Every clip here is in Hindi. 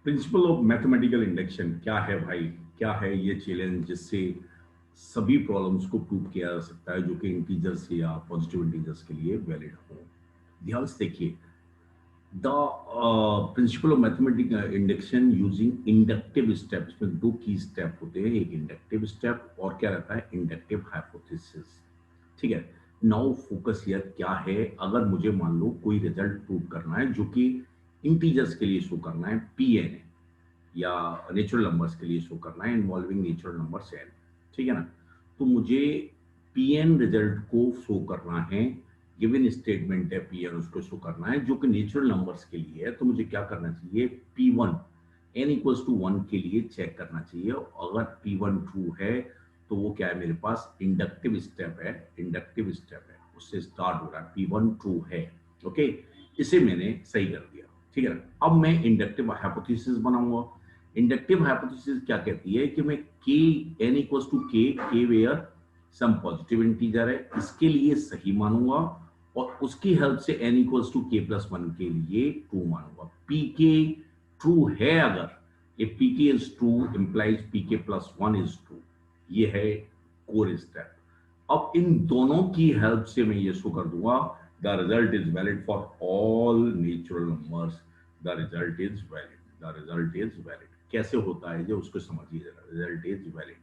प्रिंसिपल ऑफ मैथमेटिकल इंडक्शन क्या है भाई? क्या है ये चैलेंज जिससे सभी प्रॉब्लम्स को प्रूव किया जा सकता है जो कि इंटीजर्स या पॉजिटिव इंटीजर्स के लिए वैलिड हो। ध्यान से देखिए, the principle of mathematical induction using inductive step. इसमें दो की स्टेप होते हैं, एक इंडक्टिव स्टेप और क्या रहता है, इंडक्टिव हाइपोथेसिस। ठीक है। नाउ फोकस हियर क्या है, अगर मुझे मान लो कोई रिजल्ट प्रूव करना है जो कि इंटीजर्स के लिए शो करना है, पी एन है, या नेचुरल नंबर्स के लिए शो करना है इन्वॉल्विंग नेचुरल नंबर्स एन। ठीक है ना। तो मुझे पी एन रिजल्ट को शो करना है, गिवन स्टेटमेंट है पी एन, उसको शो करना है जो कि नेचुरल नंबर्स के लिए है। तो मुझे क्या करना चाहिए, P one N equals to one के लिए चेक करना चाहिए। अगर पी वन ट्रू है तो वो क्या है, मेरे पास इंडक्टिव स्टेप है, इंडक्टिव स्टेप है, उससे स्टार्ट हो रहा है, पी वन ट्रू है। ओके, इसे मैंने सही कर दिया। ठीक है ना। अब मैं इंडक्टिव हाइपोथेसिस बनाऊंगा। इंडक्टिव हाइपोथेसिस क्या कहती है कि मैं के एन इक्वल्स टू के वेयर सम पॉजिटिव इंटीजर है, इसके लिए सही मानूंगा और उसकी हेल्प से एन इक्वल्स टू के प्लस वन के लिए ट्रू मानूंगा। पी के ट्रू है, अगर if pk is true implies pk plus 1 is true, ये है कोर स्टेप। अब इन दोनों की हेल्प से मैं ये शो कर दूंगा the result is valid for all natural numbers. The result is valid, the result is valid. कैसे होता है जो उसको समझिए जरा, रिजल्ट इज वैलिड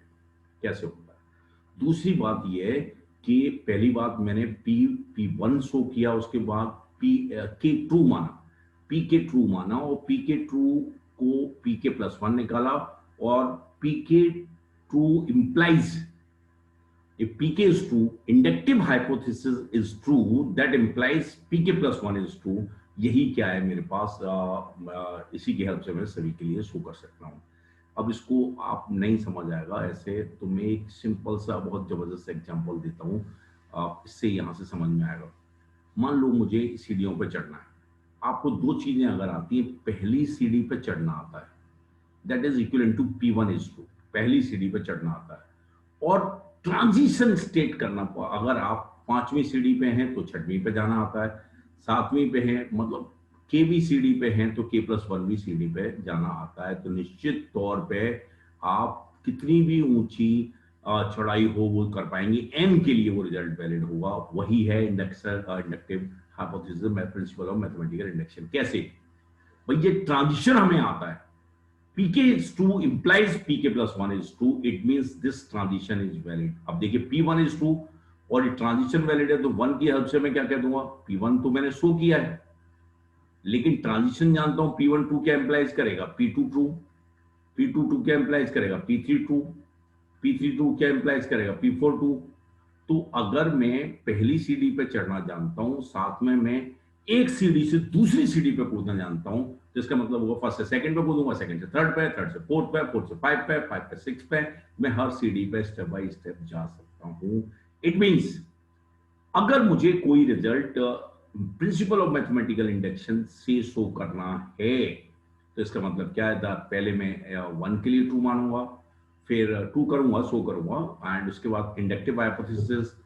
कैसे होता है। दूसरी बात ये है कि पहली बात मैंने पी वन शो किया, उसके बाद पी के ट्रू माना, पी के ट्रू माना और पी के ट्रू को पी के प्लस वन निकाला और पी के true implies if pk is true, inductive hypothesis is true, that implies pk plus 1 is true। यही क्या है मेरे पास, इसी की हेल्प से मैं सभी के लिए शो कर सकता हूँ। अब इसको आप नहीं समझ आएगा ऐसे तो मैं एक सिंपल सा बहुत जबरदस्त एग्जांपल देता हूँ, इससे यहाँ से समझ में आएगा। मान लो मुझे सीढ़ियों पर चढ़ना है, आपको दो चीजें अगर आती हैं, पहली सीढ़ी पर चढ़ना आता है, that is equal to P one is two, पहली सीढ़ी पर चढ़ना आता है। और ट्रांजिशन स्टेट करना, अगर आप पांचवी सीढ़ी पे हैं तो छठवीं पे जाना आता है, सातवीं पे हैं मतलब के भी सीढ़ी पे हैं तो के प्लस वनवीं सीढ़ी पे जाना आता है। तो निश्चित तौर पे आप कितनी भी ऊंची चढ़ाई हो वो कर पाएंगे, एन के लिए वो रिजल्ट वैलिड होगा। वही है inductive hypothesis, principal of mathematical induction. कैसे भाई, ये ट्रांजिशन हमें आता है, pk is true implies pk plus 1 is true, it means this transition is valid। अब देखिए p1 is true और ये ट्रांजिशन वैलिड है तो 1 की हेल्प से मैं क्या कह दूंगा, p1 तो मैंने शो किया है, लेकिन ट्रांजिशन जानता हूं p1 ट्रू क्या इंप्लाइज करेगा, p2 ट्रू, p2 ट्रू क्या इंप्लाइज करेगा, p3 ट्रू, p3 ट्रू क्या इंप्लाइज करेगा, p4 ट्रू। तो अगर मैं पहली सीढ़ी पे चढ़ना जानता हूं, साथ में मैं एक सीढ़ी से दूसरी सीढ़ी पे कूदना जानता हूं, जिसका मतलब होगा फर्स्ट से सेकंड पे कूदूंगा, सेकंड से थर्ड पे, थर्ड से फोर्थ पे, फोर्थ से फाइव पे, फाइव पे सिक्स पे, मैं हर सीढ़ी पे स्टेप बाय स्टेप जा सकता हूं। इट मींस अगर मुझे कोई result principal of mathematical induction से शो करना है तो इसका मतलब क्या है, पहले मैं वन के लिए ट्रू मानूंगा, फिर ट्रू करूंगा, शो करूंगा, एंड उसके बाद inductive hypothesis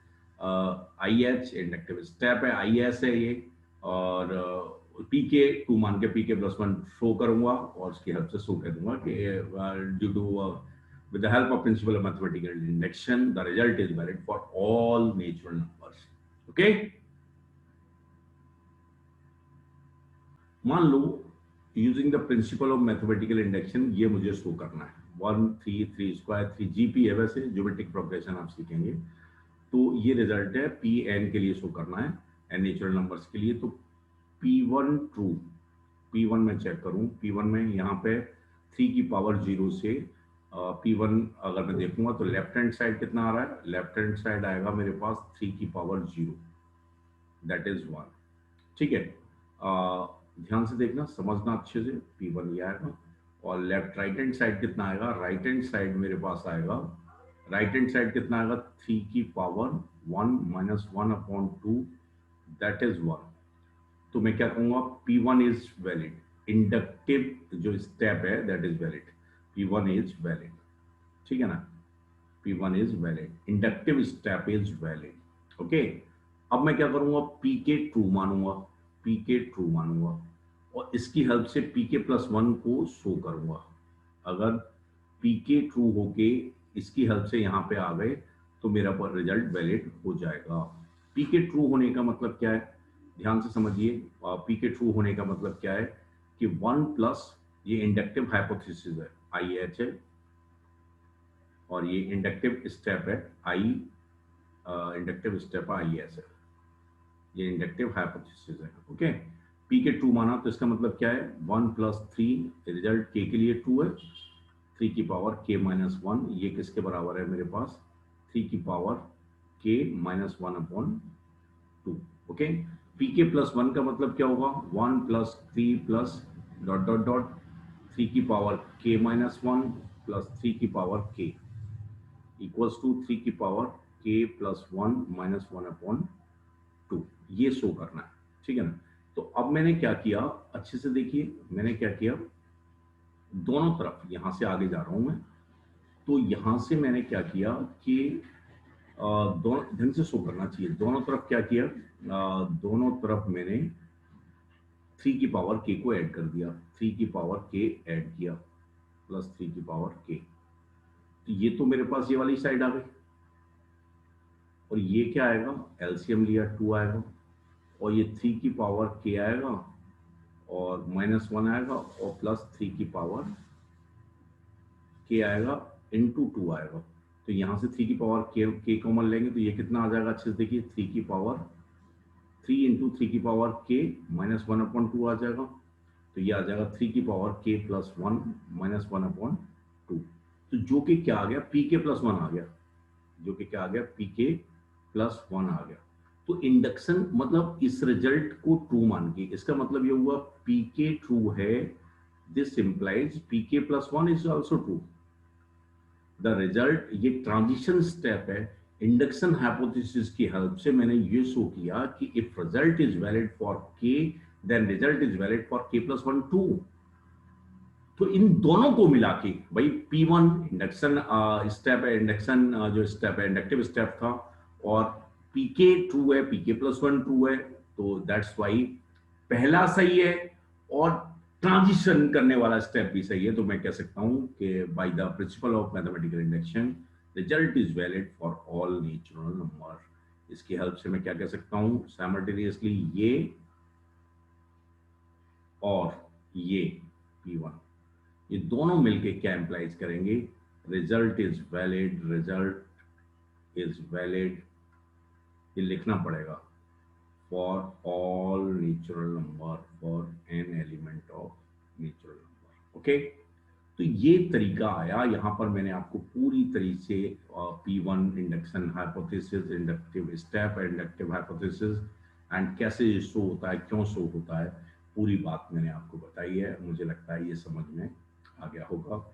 I H, inductive step है आई एस है ये, और पी के टू मान के पी के प्लस वन शो करूंगा और उसकी हेल्प से शो कर दूंगा कि due to with the help of principle of mathematical induction the result is valid for all natural numbers। okay, मान लो using the principle of mathematical induction ये मुझे शो करना है, 1 3 3 स्क्वायर 3 जीपी है, वैसे ज्योमेट्रिक प्रोग्रेशन आप सीखेंगे। तो ये रिजल्ट है पी एन के लिए शो करना है, एन नेचुरल नंबर्स के लिए। तो P1 ट्रू, P1 में चेक करूं, P1 में यहाँ पे 3 की पावर 0 से P1 अगर मैं देखूंगा तो लेफ्ट हैंड साइड कितना आ रहा है, लेफ्ट हैंड साइड आएगा मेरे पास 3 की पावर 0, दैट इज 1। ठीक है, ध्यान से देखना, समझना अच्छे से, P1 ये आएगा। और लेफ्ट राइट हैंड साइड कितना आएगा, राइट हैंड साइड मेरे पास आएगा, राइट हैंड साइड कितना आएगा, 3 की पावर 1 माइनस 1/2, दैट इज 1। तो मैं क्या कहूंगा, P1 इज वैलिड, इंडक्टिव जो स्टेप है that is valid, P1 is valid. ठीक है ना, P1 is valid, inductive step is valid. Okay, अब मैं क्या करूंगा, पी के ट्रू मानूंगा, पी के ट्रू मानूंगा। और इसकी हेल्प से pk+1 को शो करूंगा। अगर pk ट्रू होके इसकी हेल्प से यहाँ पे आ गए तो मेरा पर रिजल्ट वैलिड हो जाएगा। pk ट्रू होने का मतलब क्या है, ध्यान से समझिए। pk ट्रू होने का मतलब क्या है कि 1 प्लस, ये इंडक्टिव हाइपोथेसिस है, आई एच है, और ये इंडक्टिव स्टेप है आई, इंडक्टिव स्टेप आई एस है, ये इंडक्टिव हाइपोथेसिस है। ओके, पी के ट्रू माना तो इसका मतलब क्या है, 1+3, रिजल्ट के लिए ट्रू है, 3 की पावर k-1, ये किसके बराबर है मेरे पास, 3 की पावर k-1/2। ओके, पी के प्लस 1 का मतलब क्या होगा, 1+3 प्लस डॉट डॉट डॉट 3 की पावर k-1 प्लस 3 की पावर k इक्वल्स टू 3 की पावर k+1 - 1/2, ये शो करना है, ठीक है ना। तो अब मैंने क्या किया, अच्छे से देखिए, मैंने क्या किया, दोनों तरफ, यहां से आगे जा रहा हूं मैं, तो यहां से मैंने क्या किया कि दोनों ढंग से शो करना चाहिए, दोनों तरफ क्या किया, दोनों तरफ मैंने 3 की पावर k को ऐड कर दिया, 3 की पावर k ऐड किया प्लस 3 की पावर k, तो ये तो मेरे पास ये वाली साइड आ गई, और ये क्या आएगा, एलसीएम लिया 2 आएगा, और ये 3 की पावर k आएगा, और -1 आएगा, और प्लस 3 की पावर k आएगा, इंटू 2 आएगा। तो यहाँ से 3 की पावर k कॉमन लेंगे तो ये कितना आ जाएगा, अच्छे से देखिए, 3 इंटू 3 की पावर k -1/2 आ जाएगा, तो ये आ जाएगा 3 की पावर k+1 -1/2। तो जो कि क्या आ गया, pk+1 आ गया, जो कि क्या आ गया, pk+1 आ गया। तो इंडक्शन मतलब इस रिजल्ट को ट्रू मान के, इसका मतलब ये हुआ pk ट्रू है, this implies pk+1 is also true. The result, ये ट्रांजिशन स्टेप है, इंडक्शन हाइपोथेसिस की हेल्प से मैंने ये शो किया कि if result is valid for k, then result is valid for k+1 too. तो इन दोनों को मिला के भाई, P1 इंडक्शन स्टेप है, इंडक्शन जो स्टेप है इंडक्टिव स्टेप था, और पीके ट्रू है, pk+1 ट्रू है, तो दैट्स वाई पहला सही है, और ट्रांजिशन करने वाला स्टेप भी सही है। तो मैं कह सकता हूं कि by the principle of mathematical induction result is valid for all natural number. इसकी हेल्प से मैं क्या कह सकता हूं, साइमल्टेनियसली ये और ये P1, ये दोनों मिलके क्या इंप्लाइज करेंगे, result is valid, result is valid, ये लिखना पड़ेगा, for all natural number, for an element of natural number. Okay, तो ये तरीका आया, यहां पर मैंने आपको पूरी तरीके से P1 induction hypothesis, inductive step, inductive hypothesis, and कैसे शो होता है, क्यों शो होता है, पूरी बात मैंने आपको बताई है। मुझे लगता है ये समझ में आ गया होगा,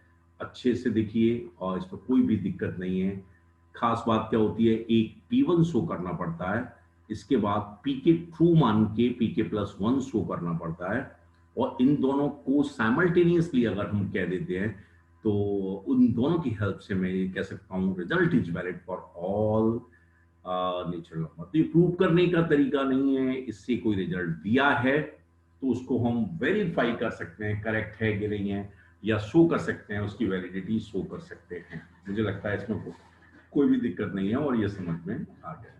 अच्छे से देखिए, और इस पर कोई भी दिक्कत नहीं है। खास बात क्या होती है, एक P1 शो करना पड़ता है, इसके बाद pk ट्रू मान के pk+1 शो करना पड़ता है, और इन दोनों को साइमल्टेनियसली अगर हम कह देते हैं तो उन दोनों की हेल्प से मैं ये कह सकता हूँ result is valid for all natural number. तो ये प्रूव करने का तरीका नहीं है, इससे कोई रिजल्ट दिया है तो उसको हम वेरीफाई कर सकते हैं, करेक्ट है कि नहीं है, या शो कर सकते हैं, उसकी वैलिडिटी शो कर सकते हैं। मुझे लगता है इसमें कोई भी दिक्कत नहीं है, और ये समझ में आ गया।